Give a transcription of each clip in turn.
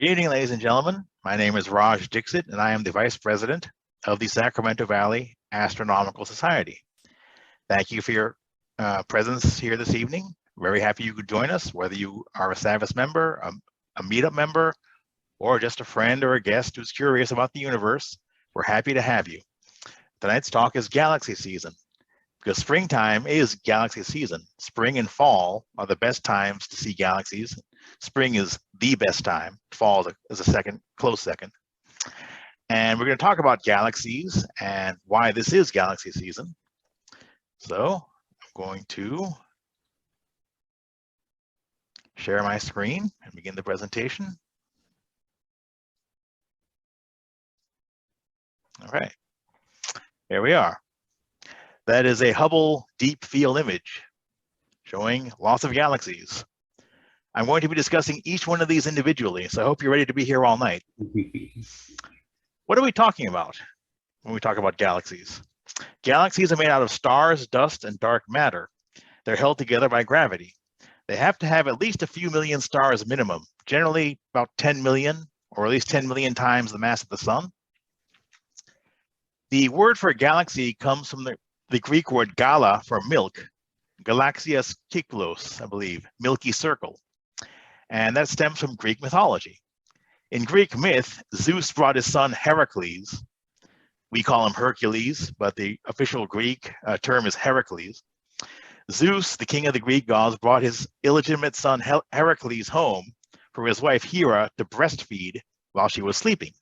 Good evening, ladies and gentlemen. My name is Raj Dixit, and I am the Vice President of the Sacramento Valley Astronomical Society. Thank you for your presence here this evening. Very happy you could join us, whether you are a SVAS member, a meetup member, or just a friend or a guest who's curious about the universe. We're happy to have you. Tonight's talk is galaxy season, because springtime is galaxy season. Spring and fall are the best times to see galaxies. Spring is the best time. Fall is a second, close second. And we're going to talk about galaxies and why this is galaxy season. So I'm going to share my screen and begin the presentation. All right, here we are. That is a Hubble deep field image showing lots of galaxies. I'm going to be discussing each one of these individually, so I hope you're ready to be here all night. What are we talking about when we talk about galaxies? Galaxies are made out of stars, dust, and dark matter. They're held together by gravity. They have to have at least a few million stars minimum, generally about 10 million, or at least 10 million times the mass of the sun. The word for galaxy comes from the Greek word gala for milk, galaxias kyklos, I believe, milky circle. And that stems from Greek mythology. In Greek myth, Zeus brought his son Heracles. We call him Hercules, but the official Greek term is Heracles. Zeus, the king of the Greek gods, brought his illegitimate son Heracles home for his wife Hera to breastfeed while she was sleeping.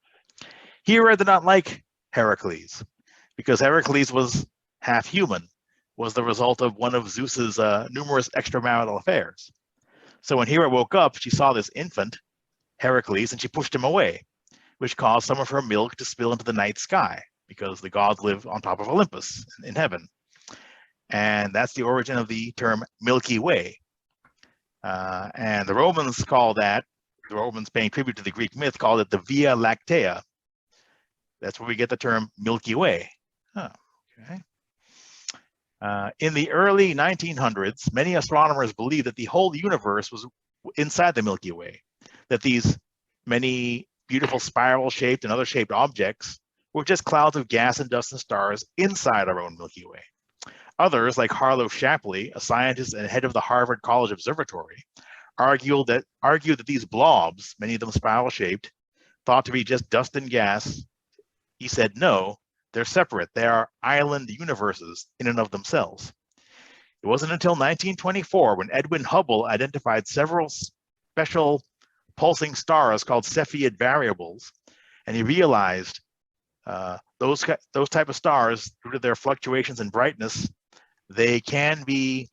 Hera did not like Heracles because Heracles was half human, was the result of one of Zeus's numerous extramarital affairs. So when Hera woke up, she saw this infant, Heracles, and she pushed him away, which caused some of her milk to spill into the night sky because the gods live on top of Olympus in heaven. And that's the origin of the term Milky Way. And the Romans call that, the Romans paying tribute to the Greek myth, called it the Via Lactea. That's where we get the term Milky Way. Oh, okay. In the early 1900s, many astronomers believed that the whole universe was inside the Milky Way, that these many beautiful spiral-shaped and other shaped objects were just clouds of gas and dust and stars inside our own Milky Way. Others, like Harlow Shapley, a scientist and head of the Harvard College Observatory, argued that these blobs, many of them spiral-shaped, thought to be just dust and gas. He said, no, they're separate. They are island universes in and of themselves. It wasn't until 1924 when Edwin Hubble identified several special pulsing stars called Cepheid variables, and he realized those type of stars, due to their fluctuations in brightness, they can be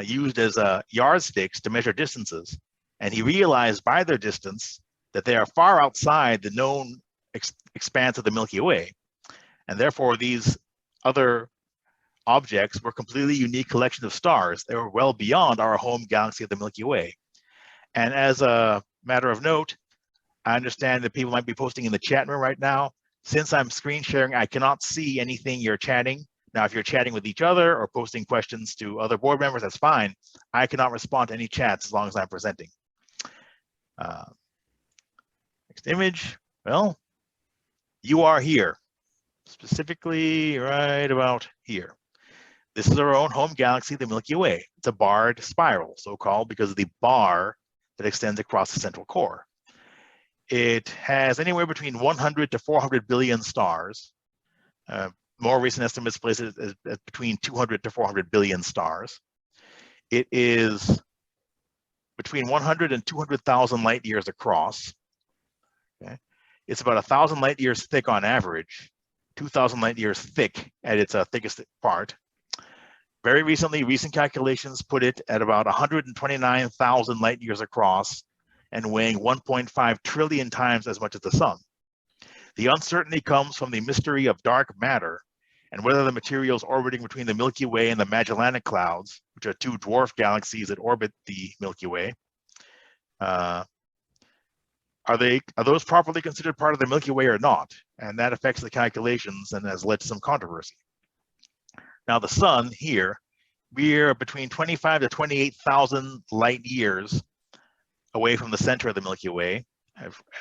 used as yardsticks to measure distances. And he realized by their distance that they are far outside the known expanse of the Milky Way. And therefore, these other objects were completely unique collection of stars. They were well beyond our home galaxy of the Milky Way. And as a matter of note, I understand that people might be posting in the chat room right now. Since I'm screen sharing, I cannot see anything you're chatting. Now, if you're chatting with each other or posting questions to other board members, that's fine. I cannot respond to any chats as long as I'm presenting. Next image. Well, you are here, specifically right about here. This is our own home galaxy, the Milky Way. It's a barred spiral, so-called because of the bar that extends across the central core. It has anywhere between 100 to 400 billion stars. More recent estimates place it at between 200 to 400 billion stars. It is between 100 and 200,000 light years across. Okay. It's about 1,000 light years thick on average, 2,000 light years thick at its thickest part. Very recently, recent calculations put it at about 129,000 light years across and weighing 1.5 trillion times as much as the sun. The uncertainty comes from the mystery of dark matter and whether the materials orbiting between the Milky Way and the Magellanic Clouds, which are two dwarf galaxies that orbit the Milky Way, are those properly considered part of the Milky Way or not? And that affects the calculations and has led to some controversy. Now the sun here, we're between 25 to 28,000 light years away from the center of the Milky Way.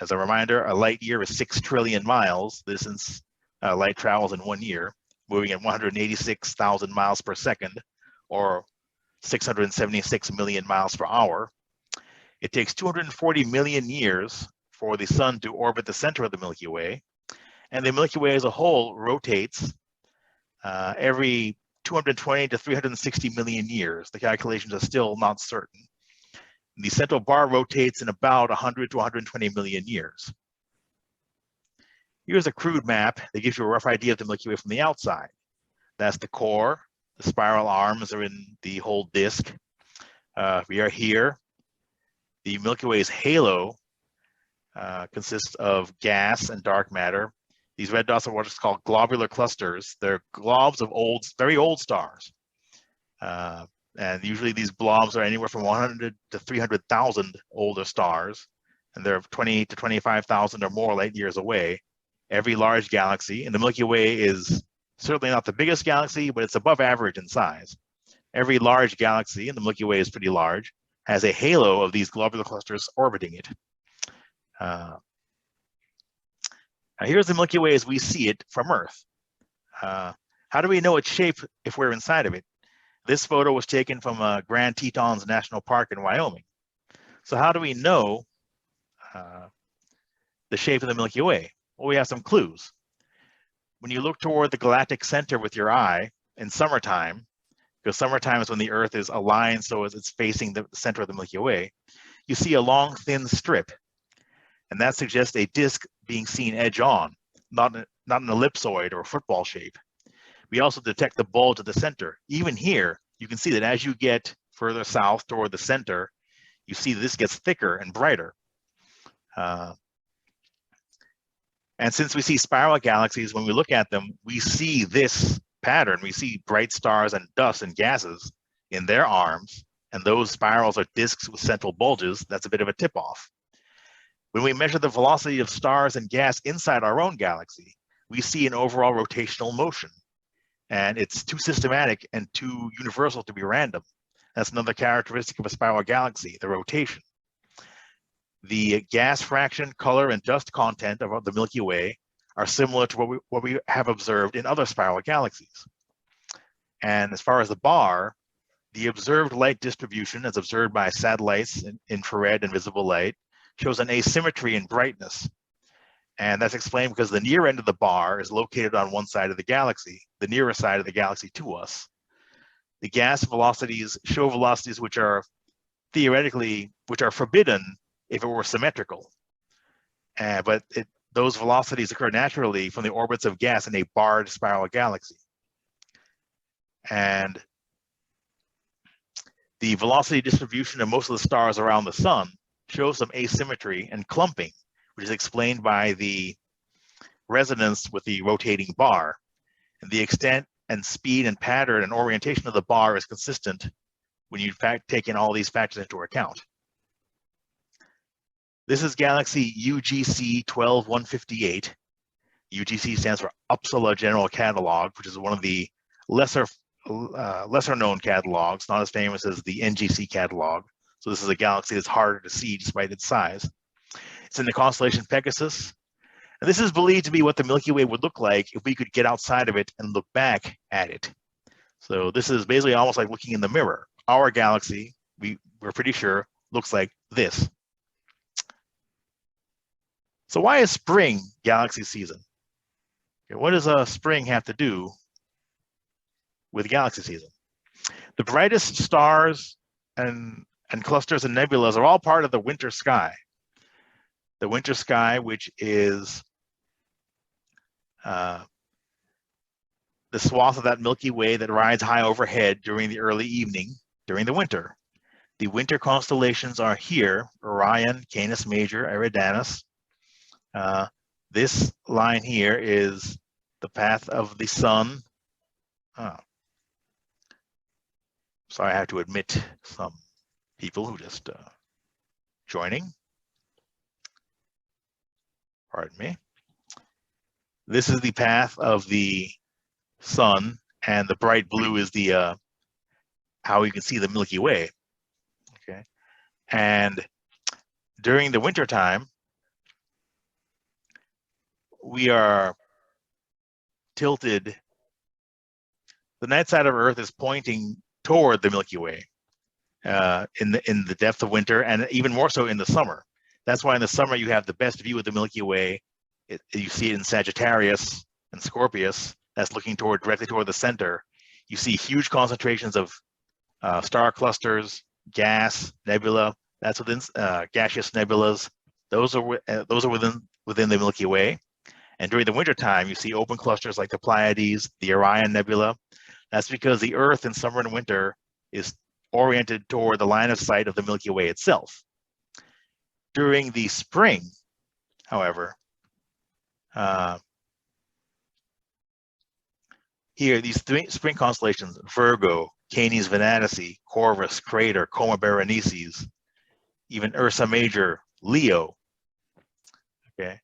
As a reminder, a light year is 6 trillion miles. The distance light travels in 1 year, moving at 186,000 miles per second, or 676 million miles per hour. It takes 240 million years for the sun to orbit the center of the Milky Way, and the Milky Way as a whole rotates every 220 to 360 million years. The calculations are still not certain. The central bar rotates in about 100 to 120 million years. Here's a crude map that gives you a rough idea of the Milky Way from the outside. That's the core. The spiral arms are in the whole disk. We are here. The Milky Way's halo consists of gas and dark matter. These red dots are what is called globular clusters. They're globs of very old stars. And usually these blobs are anywhere from 100 to 300,000 older stars, and they're 20 to 25,000 or more light years away. Every large galaxy, and the Milky Way is certainly not the biggest galaxy, but it's above average in size. Every large galaxy, and the Milky Way is pretty large, has a halo of these globular clusters orbiting it. Now here's the Milky Way as we see it from Earth. How do we know its shape if we're inside of it? This photo was taken from Grand Tetons National Park in Wyoming. So how do we know the shape of the Milky Way? Well, we have some clues. When you look toward the galactic center with your eye in summertime, because summertime is when the Earth is aligned so as it's facing the center of the Milky Way, you see a long, thin strip. And that suggests a disk being seen edge on, not an ellipsoid or a football shape. We also detect the bulge at the center. Even here, you can see that as you get further south toward the center, you see this gets thicker and brighter. And since we see spiral galaxies, when we look at them, we see this pattern. We see bright stars and dust and gases in their arms, and those spirals are disks with central bulges. That's a bit of a tip-off. When we measure the velocity of stars and gas inside our own galaxy, we see an overall rotational motion. And it's too systematic and too universal to be random. That's another characteristic of a spiral galaxy, the rotation. The gas fraction, color, and dust content of the Milky Way are similar to what we have observed in other spiral galaxies. And as far as the bar, the observed light distribution, as observed by satellites in infrared and visible light, shows an asymmetry in brightness. And that's explained because the near end of the bar is located on one side of the galaxy, the nearest side of the galaxy to us. The gas velocities show velocities which are forbidden if it were symmetrical. But those velocities occur naturally from the orbits of gas in a barred spiral galaxy. And the velocity distribution of most of the stars around the sun shows some asymmetry and clumping, which is explained by the resonance with the rotating bar. And the extent and speed and pattern and orientation of the bar is consistent when you take in all these factors into account. This is galaxy UGC 12158. UGC stands for Uppsala General Catalog, which is one of the lesser known catalogs, not as famous as the NGC catalog. So this is a galaxy that's harder to see despite its size. It's in the constellation Pegasus. And this is believed to be what the Milky Way would look like if we could get outside of it and look back at it. So this is basically almost like looking in the mirror. Our galaxy, we're pretty sure, looks like this. So why is spring galaxy season? Okay, what does spring have to do with galaxy season? The brightest stars and clusters and nebulas are all part of the winter sky. The winter sky, which is the swath of that Milky Way that rides high overhead during the early evening during the winter. The winter constellations are here: Orion, Canis Major, Eridanus. This line here is the path of the sun. Sorry, I have to admit some people who just joining. Pardon me. This is the path of the sun, and the bright blue is the how you can see the Milky Way. Okay, and During the winter time, we are tilted. The night side of Earth is pointing toward the Milky Way in the depth of winter, and even more so in the summer. That's why in the summer you have the best view of the Milky Way. You see it in Sagittarius and Scorpius. That's looking directly toward the center. You see huge concentrations of star clusters, gas, nebula. That's within gaseous nebulas. Those are within the Milky Way. And during the wintertime, you see open clusters like the Pleiades, the Orion Nebula. That's because the Earth in summer and winter is oriented toward the line of sight of the Milky Way itself. During the spring, however, here, these three spring constellations, Virgo, Canis Venatici, Corvus, Crater, Coma Berenices, even Ursa Major, Leo, okay?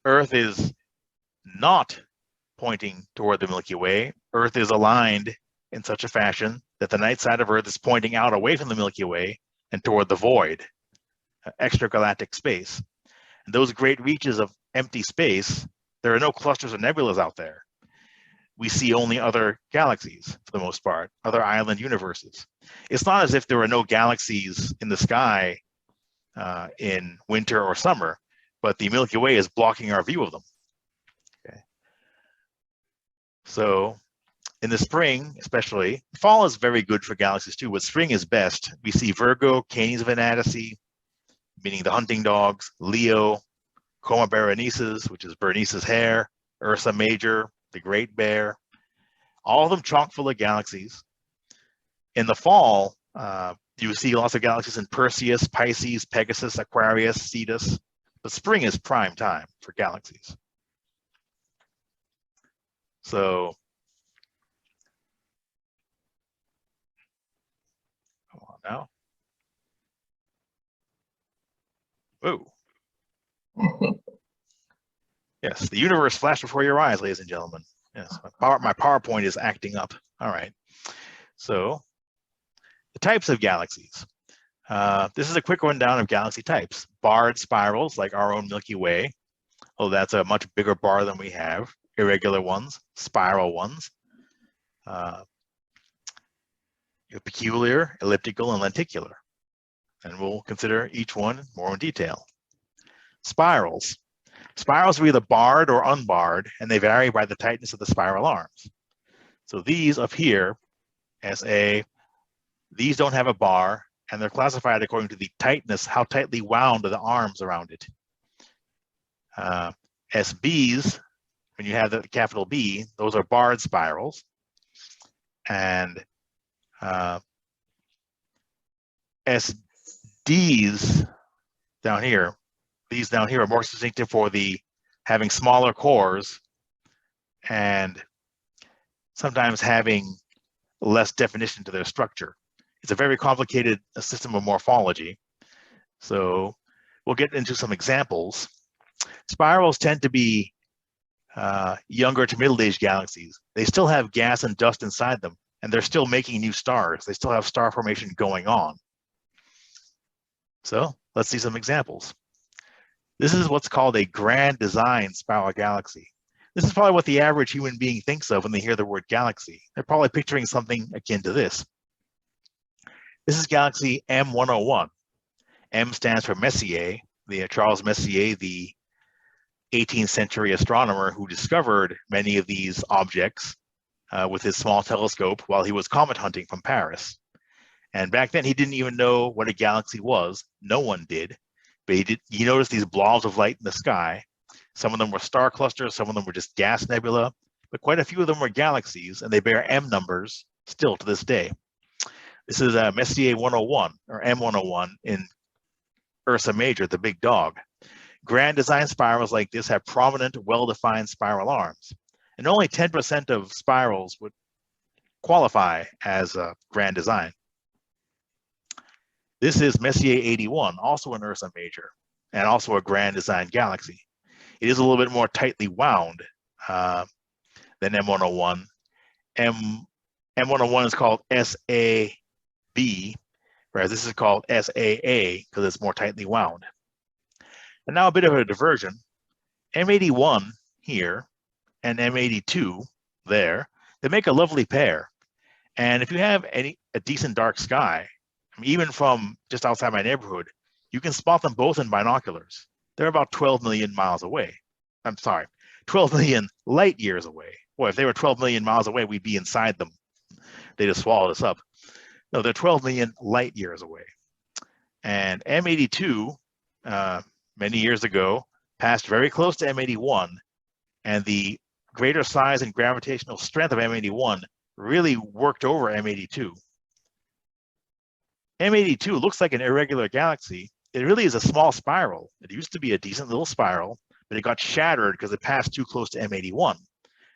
Earth is not pointing toward the Milky Way. Earth is aligned in such a fashion that the night side of Earth is pointing out away from the Milky Way and toward the void, extragalactic space. And those great reaches of empty space, there are no clusters or nebulas out there. We see only other galaxies for the most part, other island universes. It's not as if there are no galaxies in the sky in winter or summer, but the Milky Way is blocking our view of them. Okay. So in the spring, especially, fall is very good for galaxies too, but spring is best. We see Virgo, Canis Venatici, meaning the hunting dogs, Leo, Coma Berenices, which is Berenice's hare, Ursa Major, the Great Bear, all of them chock full of galaxies. In the fall, you see lots of galaxies in Perseus, Pisces, Pegasus, Aquarius, Cetus, but spring is prime time for galaxies. So, come on now. Whoa. Yes, the universe flashed before your eyes, ladies and gentlemen. Yes, my PowerPoint is acting up. All right. So, the types of galaxies. This is a quick rundown of galaxy types. Barred spirals, like our own Milky Way. Oh, that's a much bigger bar than we have. Irregular ones, spiral ones. Peculiar, elliptical, and lenticular. And we'll consider each one more in detail. Spirals. Spirals are either barred or unbarred, and they vary by the tightness of the spiral arms. So these up here, SA, these don't have a bar, and they're classified according to the tightness, how tightly wound are the arms around it. SBs, when you have the capital B, those are barred spirals. And SDs down here, these down here are more distinctive for the having smaller cores and sometimes having less definition to their structure. It's a very complicated system of morphology. So we'll get into some examples. Spirals tend to be younger to middle-aged galaxies. They still have gas and dust inside them, and they're still making new stars. They still have star formation going on. So let's see some examples. This is what's called a grand design spiral galaxy. This is probably what the average human being thinks of when they hear the word galaxy. They're probably picturing something akin to this. This is galaxy M101. M stands for Messier, Charles Messier, the 18th century astronomer who discovered many of these objects with his small telescope while he was comet hunting from Paris. And back then he didn't even know what a galaxy was. No one did. But he noticed these blobs of light in the sky. Some of them were star clusters, some of them were just gas nebula, but quite a few of them were galaxies, and they bear M numbers still to this day. This is Messier 101, or M101 in Ursa Major, the big dog. Grand design spirals like this have prominent, well-defined spiral arms, and only 10% of spirals would qualify as a grand design. This is Messier 81, also an Ursa Major, and also a grand design galaxy. It is a little bit more tightly wound than M101. M101 is called SAB, whereas this is called SAA because it's more tightly wound. And now a bit of a diversion. M81 here and M82 there, they make a lovely pair. And if you have a decent dark sky, I mean, even from just outside my neighborhood, you can spot them both in binoculars. They're about 12 million miles away. I'm sorry, 12 million light years away. Boy, if they were 12 million miles away, we'd be inside them. They just swallowed us up. No, they're 12 million light years away. And M82, many years ago, passed very close to M81, and the greater size and gravitational strength of M81 really worked over M82. M82 looks like an irregular galaxy. It really is a small spiral. It used to be a decent little spiral, but it got shattered because it passed too close to M81,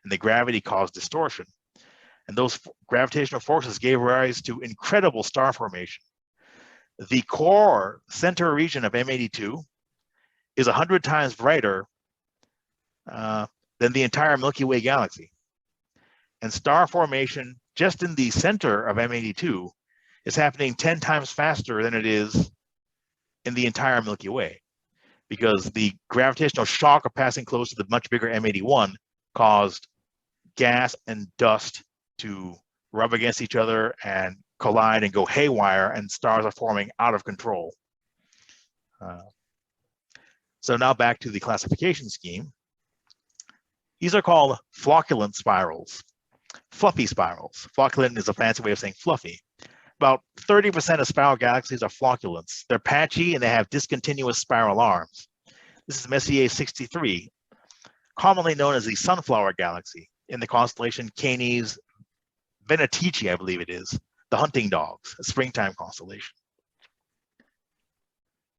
and the gravity caused distortion. And those gravitational forces gave rise to incredible star formation. The core center region of M82 is 100 times brighter than the entire Milky Way galaxy. And star formation just in the center of M82 is happening 10 times faster than it is in the entire Milky Way, because the gravitational shock of passing close to the much bigger M81 caused gas and dust to rub against each other and collide and go haywire, and stars are forming out of control. So now back to the classification scheme. These are called flocculent spirals, fluffy spirals. Flocculent is a fancy way of saying fluffy. About 30% of spiral galaxies are flocculents. They're patchy and they have discontinuous spiral arms. This is Messiers 63, commonly known as the Sunflower Galaxy, in the constellation Canis Venatici, I believe it is, the hunting dogs, a springtime constellation.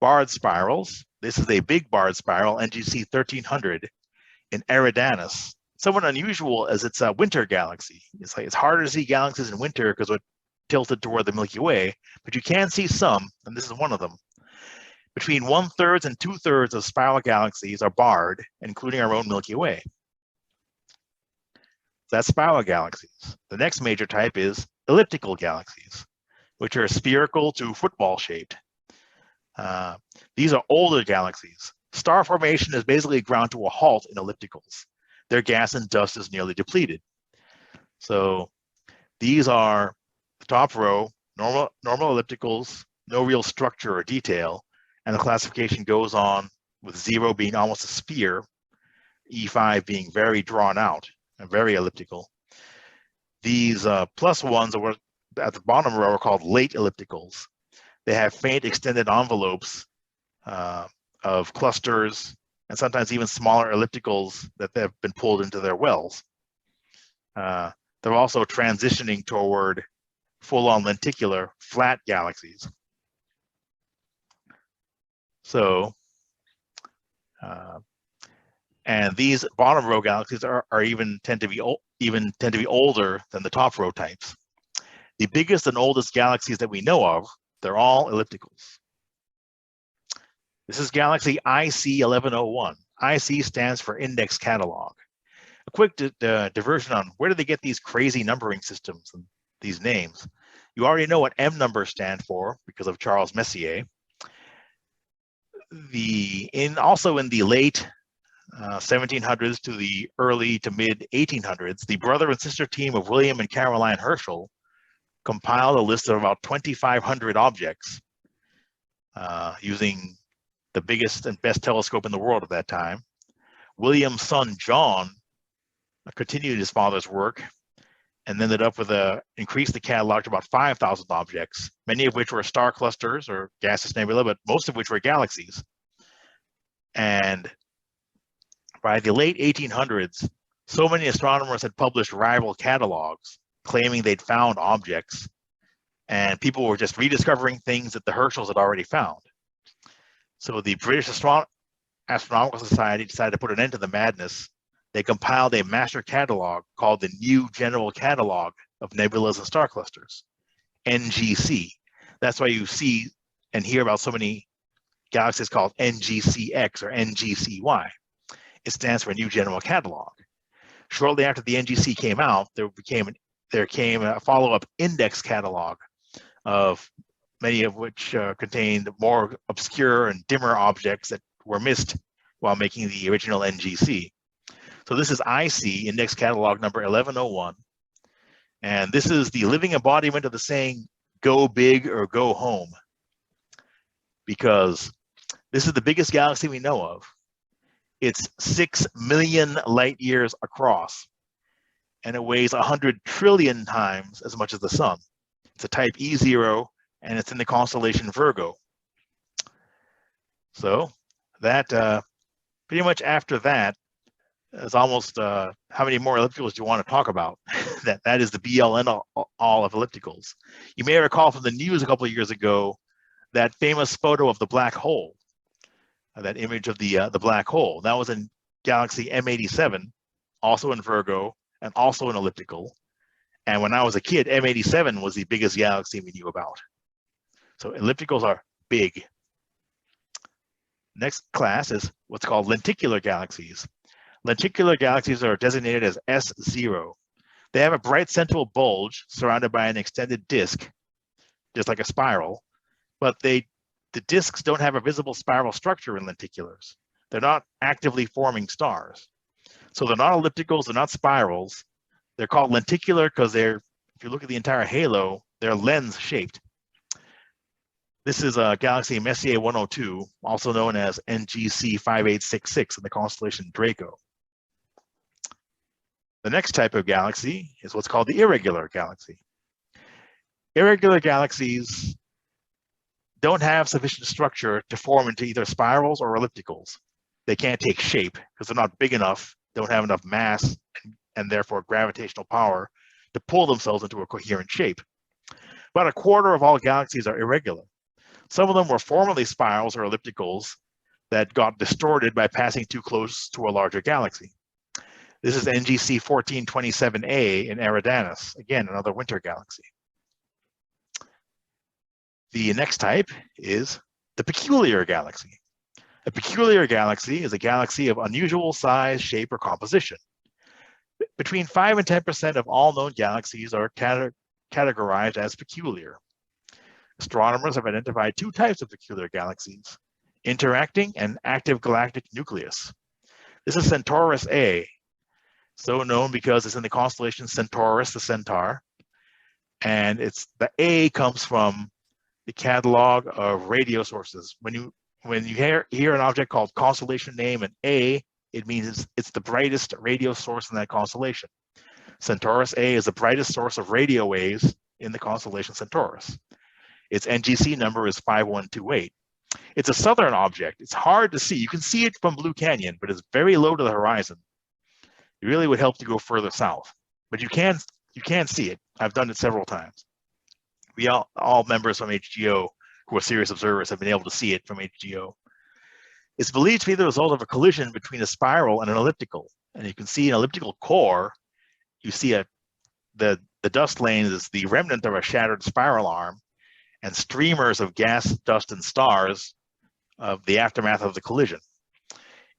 Barred spirals. This is a big barred spiral, NGC 1300, in Eridanus. Somewhat unusual as it's a winter galaxy. It's harder to see galaxies in winter because we're tilted toward the Milky Way, but you can see some, and this is one of them. Between 1/3 and 2/3 of spiral galaxies are barred, including our own Milky Way. That's spiral galaxies. The next major type is elliptical galaxies, which are spherical to football shaped. These are older galaxies. Star formation is basically ground to a halt in ellipticals. Their gas and dust is nearly depleted. So these are the top row, normal ellipticals, no real structure or detail, and the classification goes on with 0 being almost a sphere, E5 being very drawn out and very elliptical. These plus ones are at the bottom row are called late ellipticals. They have faint extended envelopes of clusters and sometimes even smaller ellipticals that have been pulled into their wells. They're also transitioning toward full-on lenticular flat galaxies. So, and these bottom row galaxies are even tend to be older than the top row types. The biggest and oldest galaxies that we know of, they're all ellipticals. This is galaxy IC 1101. IC stands for Index Catalog. A quick diversion on where do they get these crazy numbering systems and these names. You already know what M numbers stand for because of Charles Messier. Also in the late 1700s to the early to mid 1800s, the brother and sister team of William and Caroline Herschel compiled a list of about 2,500 objects using the biggest and best telescope in the world at that time. William's son John continued his father's work and ended up with increased the catalog to about 5,000 objects, many of which were star clusters or gaseous nebulae, but most of which were galaxies. And by the late 1800s, so many astronomers had published rival catalogs claiming they'd found objects, and people were just rediscovering things that the Herschels had already found. So the British Astronomical Society decided to put an end to the madness. They compiled a master catalog called the New General Catalog of Nebulas and Star Clusters, NGC. That's why you see and hear about so many galaxies called NGCX or NGCY. It stands for New General Catalog. Shortly after the NGC came out, there came a follow-up index catalog of many of which contained more obscure and dimmer objects that were missed while making the original NGC. So this is IC, index catalog number 1101. And this is the living embodiment of the saying, go big or go home. Because this is the biggest galaxy we know of. It's 6 million light years across, and it weighs 100 trillion times as much as the sun. It's a type E0, and it's in the constellation Virgo. So that pretty much after that is almost how many more ellipticals do you want to talk about? that is the be-all and all of ellipticals. You may recall from the news a couple of years ago that famous photo of the black hole, that image of the black hole. That was in galaxy M87, also in Virgo, and also an elliptical. And when I was a kid, M87 was the biggest galaxy we knew about. So ellipticals are big. Next class is what's called lenticular galaxies. Lenticular galaxies are designated as S0. They have a bright central bulge surrounded by an extended disk, just like a spiral, but the disks don't have a visible spiral structure in lenticulars. They're not actively forming stars. So they're not ellipticals, they're not spirals. They're called lenticular because if you look at the entire halo, they're lens shaped. This is a galaxy Messiers 102, also known as NGC 5866 in the constellation Draco. The next type of galaxy is what's called the irregular galaxy. Irregular galaxies don't have sufficient structure to form into either spirals or ellipticals. They can't take shape because they're not big enough, don't have enough mass, and therefore gravitational power to pull themselves into a coherent shape. About a quarter of all galaxies are irregular. Some of them were formerly spirals or ellipticals that got distorted by passing too close to a larger galaxy. This is NGC 1427A in Eridanus, again, another winter galaxy. The next type is the peculiar galaxy. A peculiar galaxy is a galaxy of unusual size, shape, or composition. Between 5 and 10% of all known galaxies are categorized as peculiar. Astronomers have identified two types of peculiar galaxies, interacting and active galactic nucleus. This is Centaurus A, so known because it's in the constellation Centaurus, the Centaur, and the A comes from the catalog of radio sources. When you hear an object called constellation name and A, it means it's the brightest radio source in that constellation. Centaurus A is the brightest source of radio waves in the constellation Centaurus. Its NGC number is 5128. It's a southern object. It's hard to see. You can see it from Blue Canyon, but it's very low to the horizon. It really would help to go further south, but you can see it. I've done it several times. We all members from HGO who are serious observers have been able to see it from HGO. It's believed to be the result of a collision between a spiral and an elliptical. And you can see an elliptical core. You see the dust lane is the remnant of a shattered spiral arm, and streamers of gas, dust, and stars of the aftermath of the collision.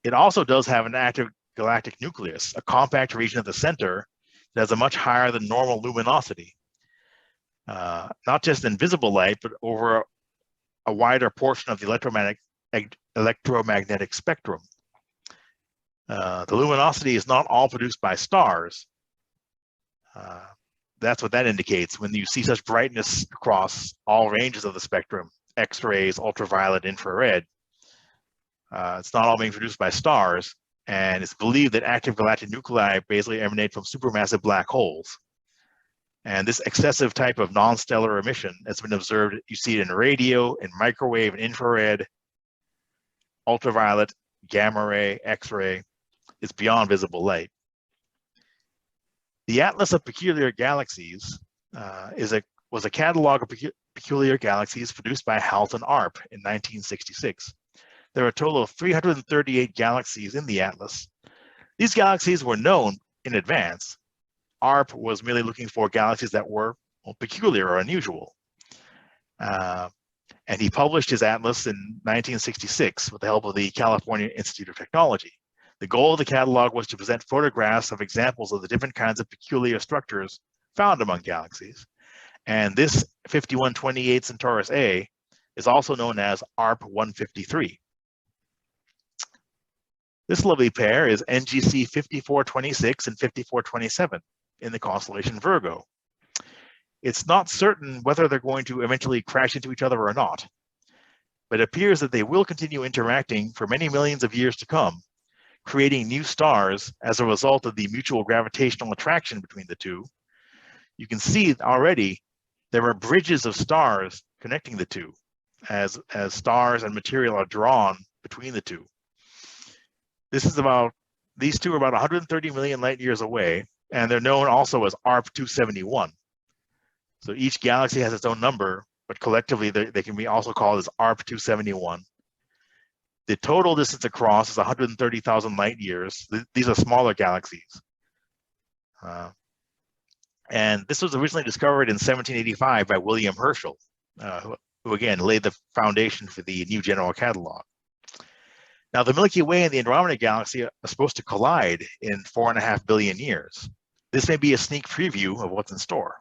It also does have an active galactic nucleus, a compact region at the center that has a much higher than normal luminosity. Not just in visible light, but over a wider portion of the electromagnetic spectrum. The luminosity is not all produced by stars. That's what that indicates when you see such brightness across all ranges of the spectrum, X-rays, ultraviolet, infrared. It's not all being produced by stars, and it's believed that active galactic nuclei basically emanate from supermassive black holes. And this excessive type of non-stellar emission has been observed. You see it in radio, in microwave, and infrared, ultraviolet, gamma ray, X-ray. It's beyond visible light. The Atlas of Peculiar Galaxies was a catalog of peculiar galaxies produced by Halton Arp in 1966. There are a total of 338 galaxies in the Atlas. These galaxies were known in advance. Arp was merely looking for galaxies that were peculiar or unusual. And he published his atlas in 1966 with the help of the California Institute of Technology. The goal of the catalog was to present photographs of examples of the different kinds of peculiar structures found among galaxies. And this 5128 Centaurus A is also known as ARP 153. This lovely pair is NGC 5426 and 5427 in the constellation Virgo. It's not certain whether they're going to eventually crash into each other or not, but it appears that they will continue interacting for many millions of years to come, creating new stars as a result of the mutual gravitational attraction between the two. You can see already there are bridges of stars connecting the two as stars and material are drawn between the two. These two are about 130 million light years away, and they're known also as ARP 271. So each galaxy has its own number, but collectively they can be also called as ARP 271. The total distance across is 130,000 light years. These are smaller galaxies. And this was originally discovered in 1785 by William Herschel, who again laid the foundation for the new general catalog. Now, the Milky Way and the Andromeda Galaxy are supposed to collide in 4.5 billion years. This may be a sneak preview of what's in store.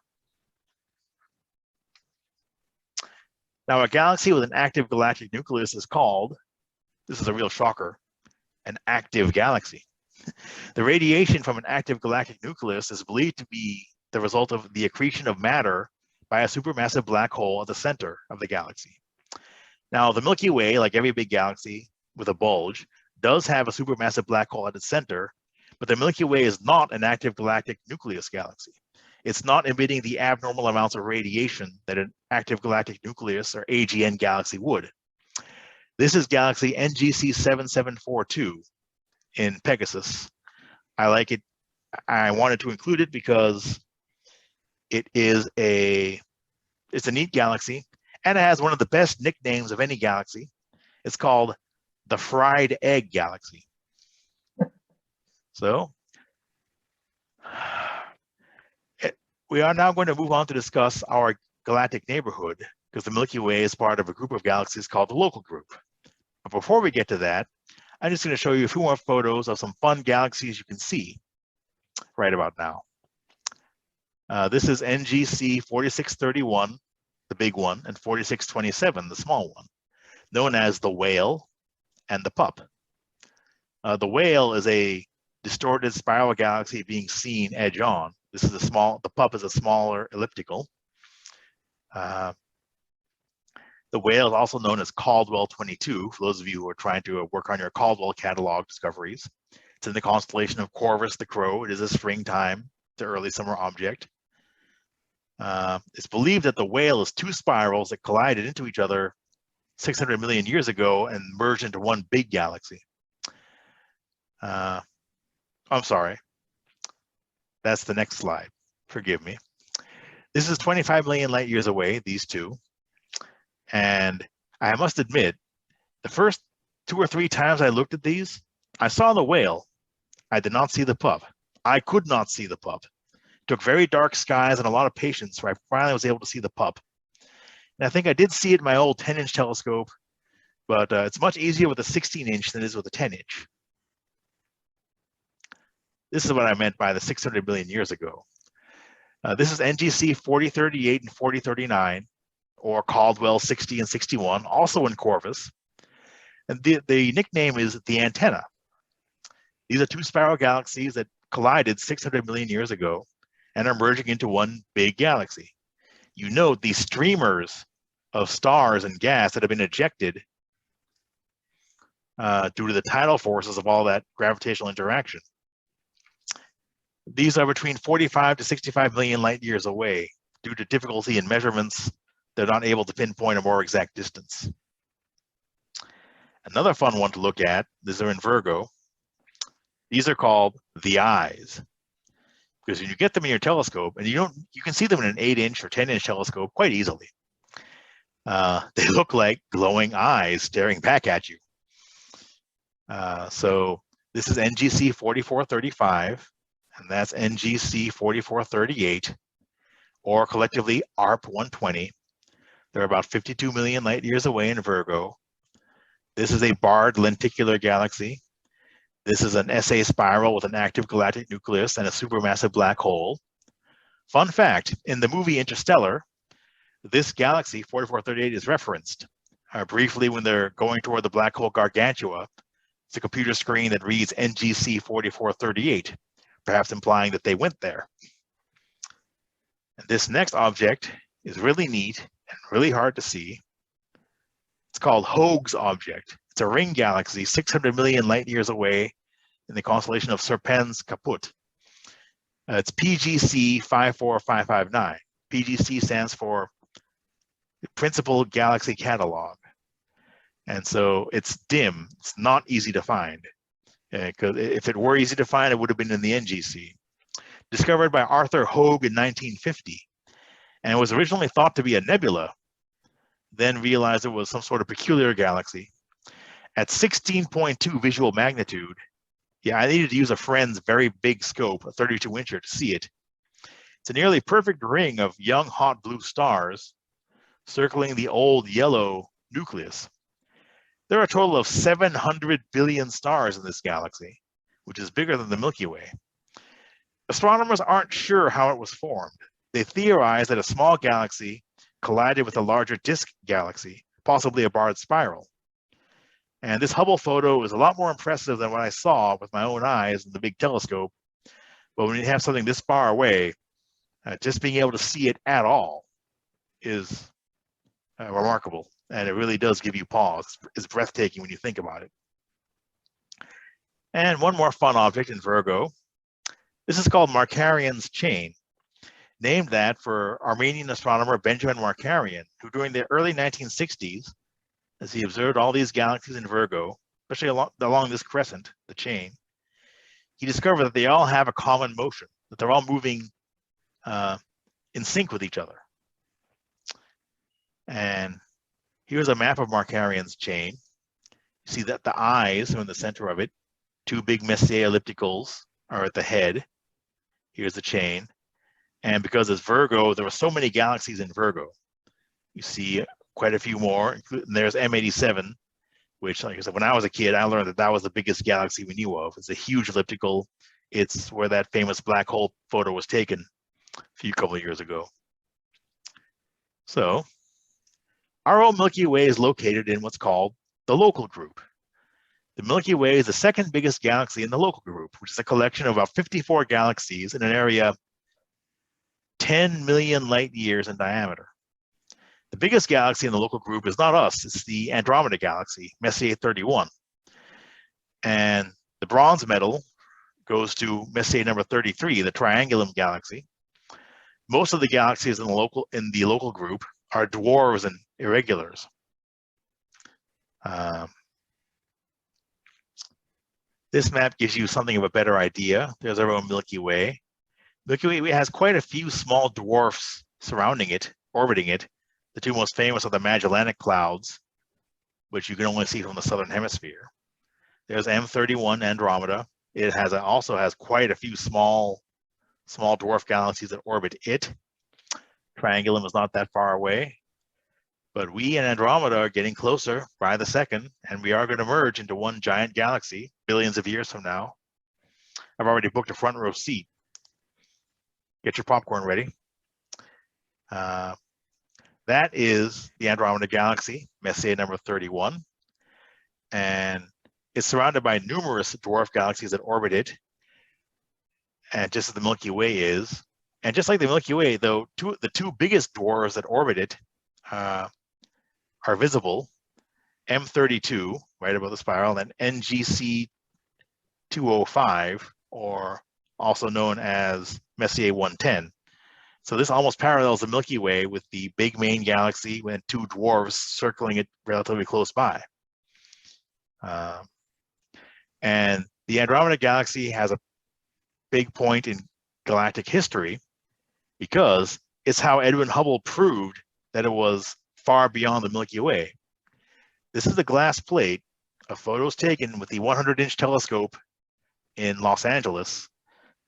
Now, a galaxy with an active galactic nucleus is called, this is a real shocker, an active galaxy. The radiation from an active galactic nucleus is believed to be the result of the accretion of matter by a supermassive black hole at the center of the galaxy. Now, the Milky Way, like every big galaxy with a bulge, does have a supermassive black hole at its center, but the Milky Way is not an active galactic nucleus galaxy. It's not emitting the abnormal amounts of radiation that an active galactic nucleus or AGN galaxy would. This is galaxy NGC 7742 in Pegasus. I like it. I wanted to include it because it's a neat galaxy, and it has one of the best nicknames of any galaxy. It's called the Fried Egg Galaxy. So we are now going to move on to discuss our galactic neighborhood, because the Milky Way is part of a group of galaxies called the Local Group. But before we get to that, I'm just going to show you a few more photos of some fun galaxies you can see right about now. This is NGC 4631, the big one, and 4627, the small one, known as the Whale and the Pup. The Whale is a distorted spiral galaxy being seen edge on. This is the Pup is a smaller elliptical. The Whale is also known as Caldwell 22, for those of you who are trying to work on your Caldwell catalog discoveries. It's in the constellation of Corvus the Crow. It is a springtime to early summer object. It's believed that the Whale is two spirals that collided into each other 600 million years ago and merged into one big galaxy. I'm sorry. That's the next slide. Forgive me. This is 25 million light years away, these two. And I must admit, the first 2 or 3 times I looked at these, I saw the Whale. I did not see the Pup. I could not see the Pup. It took very dark skies and a lot of patience where I finally was able to see the Pup. And I think I did see it in my old 10-inch telescope, but it's much easier with a 16-inch than it is with a 10-inch. This is what I meant by the 600 million years ago. This is NGC 4038 and 4039, or Caldwell 60 and 61, also in Corvus. And the nickname is the Antenna. These are two spiral galaxies that collided 600 million years ago and are merging into one big galaxy. You note these streamers of stars and gas that have been ejected due to the tidal forces of all that gravitational interaction. These are between 45 to 65 million light years away. Due to difficulty in measurements, they're not able to pinpoint a more exact distance. Another fun one to look at, these are in Virgo. These are called the Eyes, because when you get them in your telescope, and you can see them in an 8-inch or 10-inch telescope quite easily. They look like glowing eyes staring back at you. So this is NGC 4435, and that's NGC 4438, or collectively ARP 120. They're about 52 million light years away in Virgo. This is a barred lenticular galaxy. This is an SA spiral with an active galactic nucleus and a supermassive black hole. Fun fact, in the movie Interstellar, this galaxy, 4438, is referenced briefly when they're going toward the black hole Gargantua. It's a computer screen that reads NGC 4438, perhaps implying that they went there. And this next object is really neat and really hard to see. It's called Hoag's object. It's a ring galaxy 600 million light years away in the constellation of Serpens Caput. It's PGC 54559. PGC stands for Principal Galaxy Catalog. And so it's dim. It's not easy to find. Because if it were easy to find, it would have been in the NGC. Discovered by Arthur Hoag in 1950. And it was originally thought to be a nebula, then realized it was some sort of peculiar galaxy. At 16.2 visual magnitude, yeah, I needed to use a friend's very big scope, a 32-incher, to see it. It's a nearly perfect ring of young hot blue stars circling the old yellow nucleus. There are a total of 700 billion stars in this galaxy, which is bigger than the Milky Way. Astronomers aren't sure how it was formed. They theorize that a small galaxy collided with a larger disk galaxy, possibly a barred spiral. And this Hubble photo is a lot more impressive than what I saw with my own eyes in the big telescope. But when you have something this far away, just being able to see it at all is remarkable. And it really does give you pause. It's breathtaking when you think about it. And one more fun object in Virgo. This is called Markarian's chain, named that for Armenian astronomer Benjamin Markarian, who during the early 1960s, as he observed all these galaxies in Virgo, especially along this crescent, the chain, he discovered that they all have a common motion, that they're all moving in sync with each other. And here's a map of Markarian's chain. You see that the eyes are in the center of it. Two big Messier ellipticals are at the head. Here's the chain. And because it's Virgo, there were so many galaxies in Virgo. You see quite a few more. And there's M87, which, like I said, when I was a kid, I learned that that was the biggest galaxy we knew of. It's a huge elliptical. It's where that famous black hole photo was taken a couple of years ago. So our own Milky Way is located in what's called the local group. The Milky Way is the second biggest galaxy in the local group, which is a collection of about 54 galaxies in an area 10 million light years in diameter. The biggest galaxy in the local group is not us, it's the Andromeda Galaxy, Messier 31. And the bronze medal goes to Messier number 33, the Triangulum Galaxy. Most of the galaxies in the local group are dwarves and irregulars. This map gives you something of a better idea. There's our own Milky Way. Milky Way has quite a few small dwarfs surrounding it, orbiting it. The two most famous are the Magellanic Clouds, which you can only see from the southern hemisphere. There's M31 Andromeda. It also has quite a few small dwarf galaxies that orbit it. Triangulum is not that far away. But we and Andromeda are getting closer by the second, and we are going to merge into one giant galaxy billions of years from now. I've already booked a front row seat. Get your popcorn ready. That is the Andromeda Galaxy, Messier number 31. And it's surrounded by numerous dwarf galaxies that orbit it. And just as the Milky Way is. And just like the Milky Way, though, the two biggest dwarfs that orbit it are visible. M32, right above the spiral, and NGC 205, or also known as Messier 110. So this almost parallels the Milky Way with the big main galaxy and two dwarfs circling it relatively close by. And the Andromeda Galaxy has a big point in galactic history because it's how Edwin Hubble proved that it was far beyond the Milky Way. This is a glass plate of photos taken with the 100-inch telescope in Los Angeles,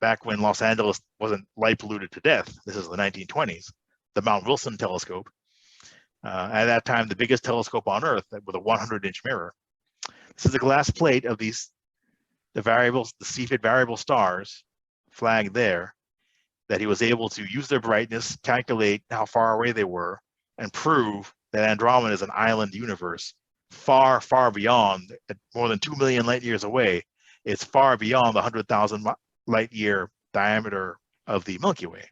back when Los Angeles wasn't light polluted to death. This is the 1920s, the Mount Wilson telescope. At that time, the biggest telescope on Earth with a 100-inch mirror. This is a glass plate of the Cepheid variable stars flagged there, that he was able to use their brightness, calculate how far away they were, and prove that Andromeda is an island universe far, far beyond, at more than 2 million light years away. It's far beyond the 100,000 light year diameter of the Milky Way.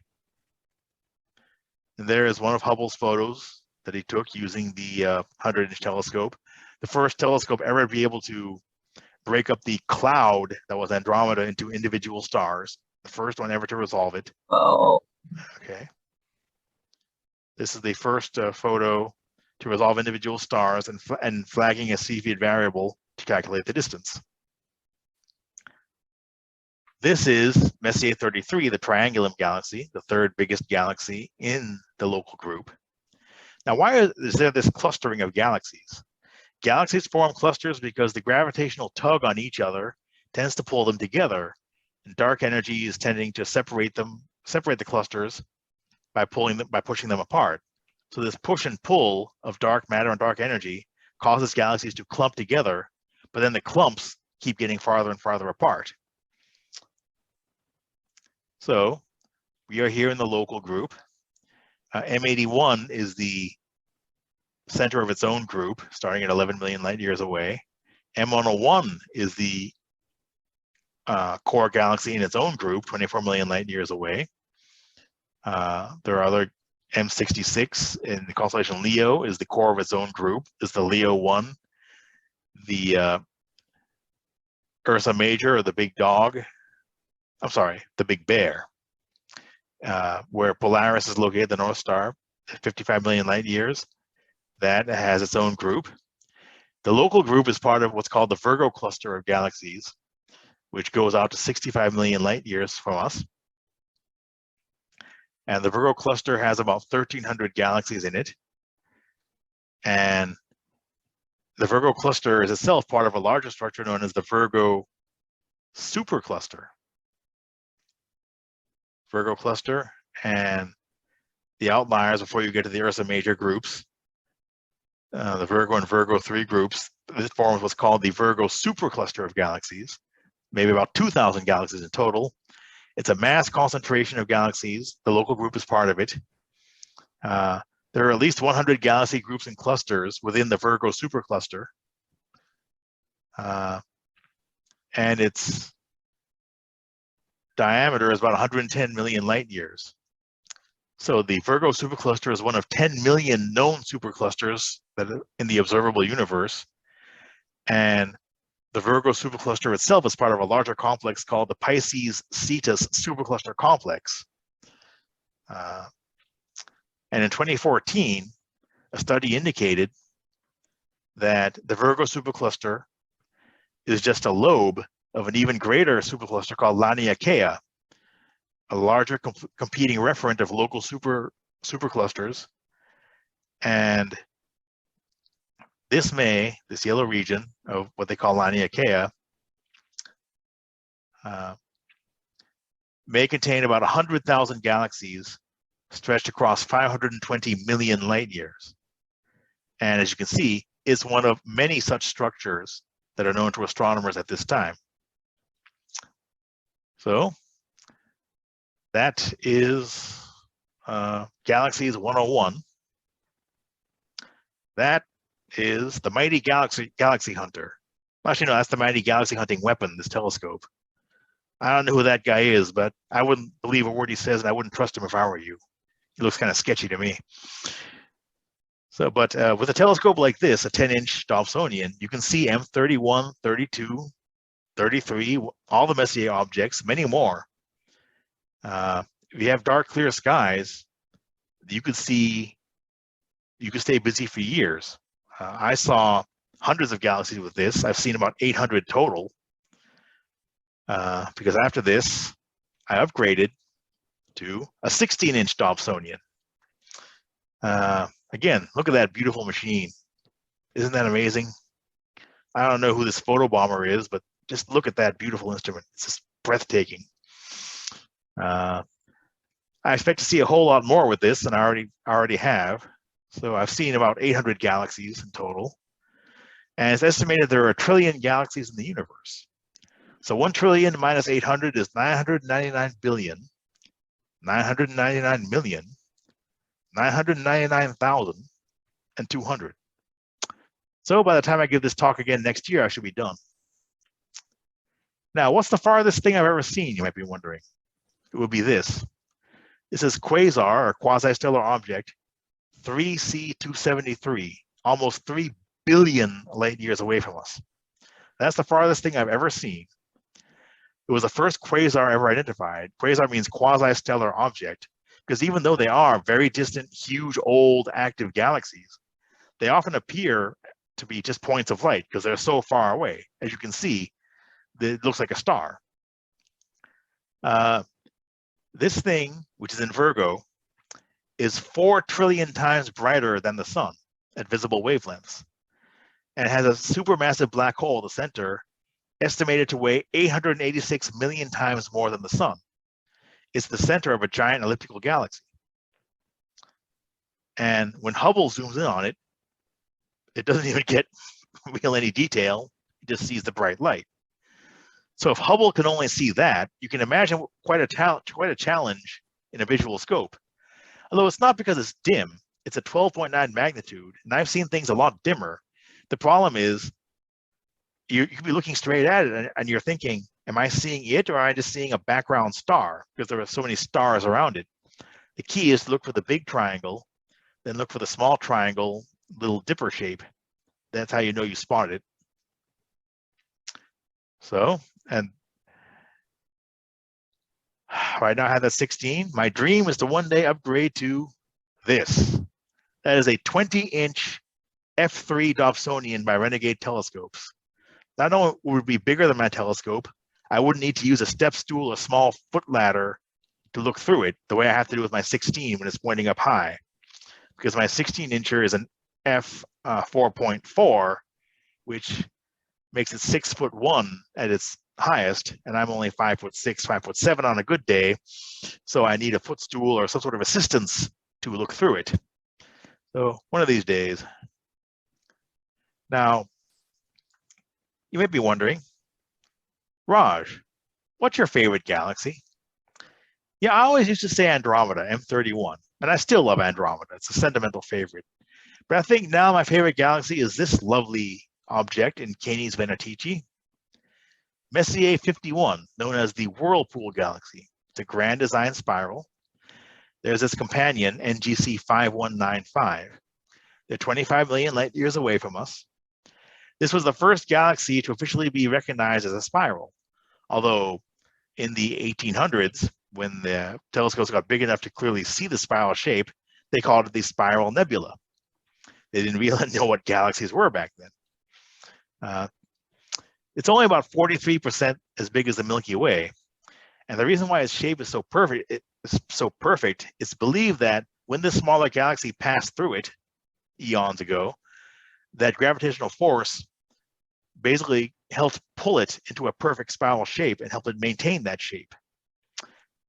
And there is one of Hubble's photos that he took using the 100-inch telescope. The first telescope ever to be able to break up the cloud that was Andromeda into individual stars. The first one ever to resolve it. Oh. Okay. This is the first photo to resolve individual stars and flagging a Cepheid variable to calculate the distance. This is Messier 33, the Triangulum Galaxy, the third biggest galaxy in the local group. Now, why is there this clustering of galaxies? Galaxies form clusters because the gravitational tug on each other tends to pull them together, and dark energy is tending to separate the clusters by pushing them apart. So this push and pull of dark matter and dark energy causes galaxies to clump together, but then the clumps keep getting farther and farther apart. So we are here in the local group. M81 is the center of its own group, starting at 11 million light years away. M101 is the core galaxy in its own group, 24 million light years away. There are other M66 in the constellation Leo is the core of its own group. Is the Leo 1, the Ursa Major, or the Big Dog. I'm sorry, the Big Bear, where Polaris is located, the North Star, at 55 million light years. That has its own group. The local group is part of what's called the Virgo cluster of galaxies, which goes out to 65 million light years from us. And the Virgo cluster has about 1,300 galaxies in it. And the Virgo cluster is itself part of a larger structure known as the Virgo supercluster. Virgo cluster, and the outliers before you get to the Ursa Major groups, the Virgo and Virgo 3 groups, this forms what's called the Virgo supercluster of galaxies, maybe about 2,000 galaxies in total. It's a mass concentration of galaxies. The local group is part of it. There are at least 100 galaxy groups and clusters within the Virgo supercluster. And its diameter is about 110 million light years. So the Virgo supercluster is one of 10 million known superclusters that are in the observable universe. And the Virgo supercluster itself is part of a larger complex called the Pisces-Cetus supercluster complex. And in 2014, a study indicated that the Virgo supercluster is just a lobe of an even greater supercluster called Laniakea, a larger competing referent of local superclusters. And this yellow region of what they call Laniakea, may contain about 100,000 galaxies stretched across 520 million light years. And as you can see, it's one of many such structures that are known to astronomers at this time. So that is Galaxies 101. That is the Mighty Galaxy Hunter. Actually, no, that's the Mighty Galaxy Hunting Weapon, this telescope. I don't know who that guy is, but I wouldn't believe a word he says, and I wouldn't trust him if I were you. He looks kind of sketchy to me. So, but with a telescope like this, a 10-inch Dobsonian, you can see M31, 32, 33, all the Messier objects, many more. If you have dark, clear skies, you could stay busy for years. I saw hundreds of galaxies with this. I've seen about 800 total. Because after this, I upgraded to a 16-inch Dobsonian. Again, look at that beautiful machine. Isn't that amazing? I don't know who this photo bomber is, but just look at that beautiful instrument. It's just breathtaking. I expect to see a whole lot more with this than I already have. So I've seen about 800 galaxies in total. And it's estimated there are 1 trillion galaxies in the universe. So 1 trillion minus 800 is 999 billion, 999 million, 999,200. So by the time I give this talk again next year, I should be done. Now, what's the farthest thing I've ever seen, you might be wondering? It would be this. This is Quasar, or quasi-stellar object, 3C273, almost 3 billion light years away from us. That's the farthest thing I've ever seen. It was the first quasar ever identified. Quasar means quasi-stellar object, because even though they are very distant, huge, old, active galaxies, they often appear to be just points of light because they're so far away. As you can see, it looks like a star. This thing, which is in Virgo, is 4 trillion times brighter than the sun at visible wavelengths. And it has a supermassive black hole at the center, estimated to weigh 886 million times more than the sun. It's the center of a giant elliptical galaxy. And when Hubble zooms in on it, it doesn't even get real any detail. It just sees the bright light. So if Hubble can only see that, you can imagine quite a challenge in a visual scope. Although it's not because it's dim, it's a 12.9 magnitude, and I've seen things a lot dimmer. The problem is you could be looking straight at it and you're thinking, am I seeing it or am I just seeing a background star? Because there are so many stars around it. The key is to look for the big triangle, then look for the small triangle, little dipper shape. That's how you know you spotted it. So, and right now I have that 16. My dream is to one day upgrade to this. That is a 20-inch f3 Dobsonian by Renegade Telescopes. Not only would it be bigger than my telescope, I wouldn't need to use a step stool or small foot ladder to look through it the way I have to do with my 16 when it's pointing up high. Because my 16-incher is an f4.4, which makes it 6'1" at its highest, and I'm only 5'6", 5'7" on a good day, so I need a footstool or some sort of assistance to look through it. So one of these days. Now, you might be wondering, Raj, what's your favorite galaxy? Yeah, I always used to say Andromeda, M31, and I still love Andromeda. It's a sentimental favorite. But I think now my favorite galaxy is this lovely object in Canes Venatici, Messiers 51, known as the Whirlpool Galaxy. It's a grand design spiral. There's its companion, NGC 5195. They're 25 million light years away from us. This was the first galaxy to officially be recognized as a spiral, although in the 1800s, when the telescopes got big enough to clearly see the spiral shape, they called it the spiral nebula. They didn't really know what galaxies were back then. It's only about 43% as big as the Milky Way. And the reason why its shape is so perfect, it's believed that when this smaller galaxy passed through it eons ago, that gravitational force basically helped pull it into a perfect spiral shape and helped it maintain that shape.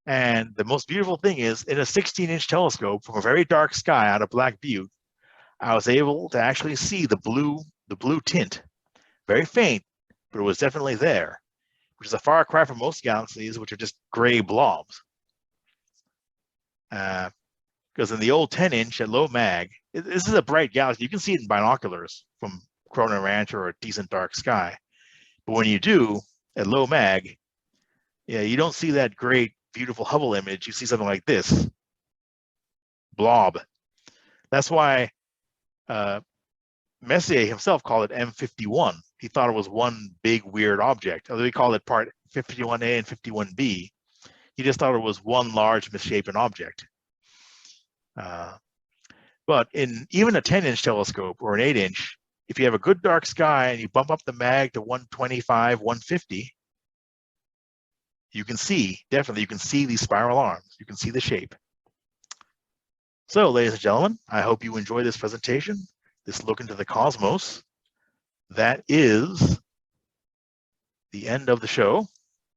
And the most beautiful thing is, in a 16-inch telescope from a very dark sky out of Black Butte, I was able to actually see the blue tint. Very faint, but it was definitely there, which is a far cry from most galaxies, which are just gray blobs. Because in the old 10-inch at low mag, this is a bright galaxy. You can see it in binoculars from Corona Ranch or a decent dark sky. But when you do, at low mag, yeah, you don't see that great, beautiful Hubble image. You see something like this, blob. That's why Messier himself called it M51. He thought it was one big weird object. Although he called it part 51A and 51B, he just thought it was one large misshapen object. But in even a 10-inch telescope or an 8-inch, if you have a good dark sky and you bump up the mag to 125, 150, you can see, definitely, you can see these spiral arms. You can see the shape. So, ladies and gentlemen, I hope you enjoy this presentation, this look into the cosmos. That is the end of the show.